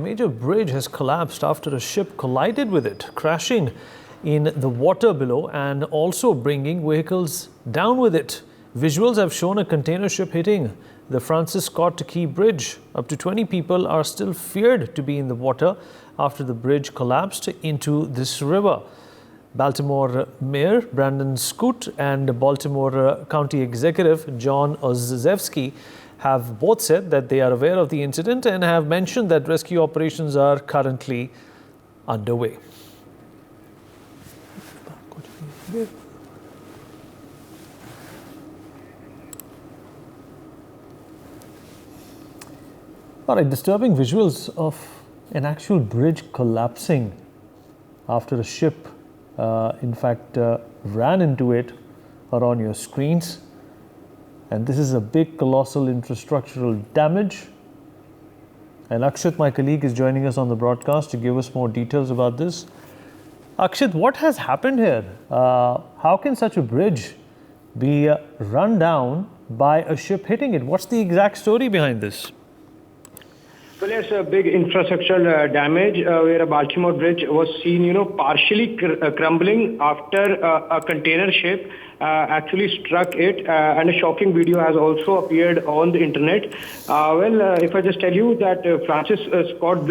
major bridge has collapsed after a ship collided with it, crashing in the water below and also bringing vehicles down with it. Visuals have shown a container ship hitting the Francis Scott Key Bridge. Up to 20 people are still feared to be in the water after the bridge collapsed into this river. Baltimore Mayor Brandon Scoot and Baltimore County Executive John Ozevsky have both said that they are aware of the incident and have mentioned that rescue operations are currently underway. All right, disturbing visuals of an actual bridge collapsing after a ship, ran into it are on your screens. And this is a big, colossal infrastructural damage. And Akshit, my colleague, is joining us on the broadcast to give us more details about this. Akshit, what has happened here? How can such a bridge be run down by a ship hitting it? What's the exact story behind this? Well, it's a big infrastructural damage where a Baltimore bridge was seen, partially crumbling after a container ship actually struck it, and a shocking video has also appeared on the internet. If I just tell you that Francis Scott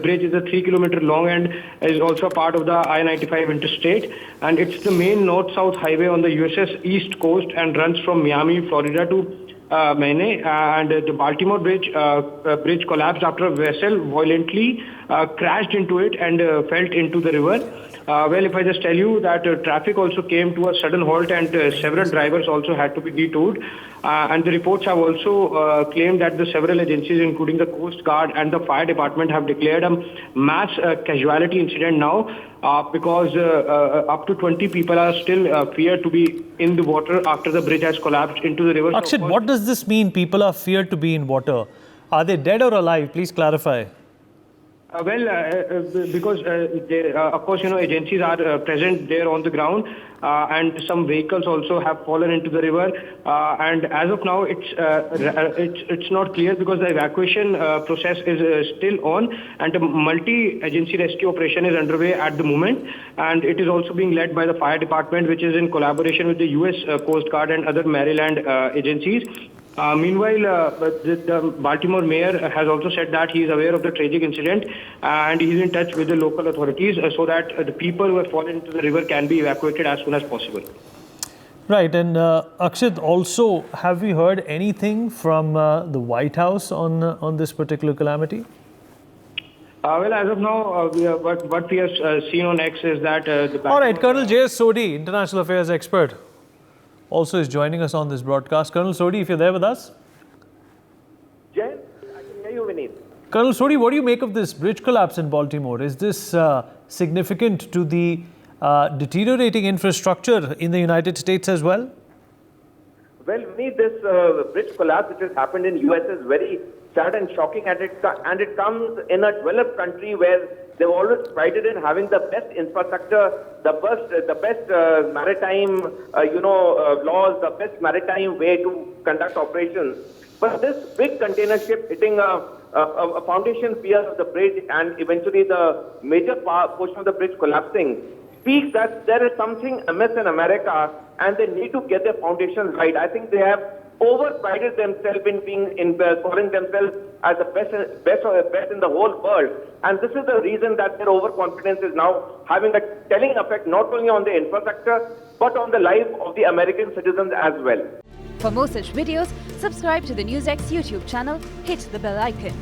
Bridge is a 3 kilometer long and is also part of the I-95 interstate, and it's the main north-south highway on the USS East Coast and runs from Miami, Florida to Maine, and the Baltimore bridge collapsed after a vessel violently crashed into it and fell into the river. If I just tell you that traffic also came to a sudden halt and several drivers also had to be detoured. And the reports have also claimed that the several agencies, including the Coast Guard and the Fire Department, have declared a mass casualty incident now because up to 20 people are still feared to be in the water after the bridge has collapsed into the river. Akshit, what does this mean, people are feared to be in water? Are they dead or alive? Please clarify. Because of course, agencies are present there on the ground, and some vehicles also have fallen into the river. And as of now, it's not clear because the evacuation process is still on, and a multi-agency rescue operation is underway at the moment. And it is also being led by the Fire Department, which is in collaboration with the U.S. Coast Guard and other Maryland agencies. Meanwhile, the Baltimore mayor has also said that he is aware of the tragic incident and he is in touch with the local authorities so that the people who have fallen into the river can be evacuated as soon as possible. Right. And Akshit, also, have we heard anything from the White House on this particular calamity? As of now, what we have seen on X is that... All right, Col JS Sodi, international affairs expert, also is joining us on this broadcast. Colonel Sodi, if you're there with us. Jay, I can hear you, Vineet. Colonel Sodi, what do you make of this bridge collapse in Baltimore? Is this significant to the deteriorating infrastructure in the United States as well? Well, Vineet, this bridge collapse which has happened in US is very sad and shocking, and it comes in a developed country where they've always prided in having the best infrastructure, the best maritime, laws, the best maritime way to conduct operations. But this big container ship hitting a foundation pier of the bridge and eventually the major portion of the bridge collapsing speaks that there is something amiss in America and they need to get their foundations right. I think they have over-prided themselves in calling themselves as the best in the whole world. And this is the reason that their overconfidence is now having a telling effect not only on the infrastructure, but on the life of the American citizens as well. For more such videos, subscribe to the NewsX YouTube channel, hit the bell icon.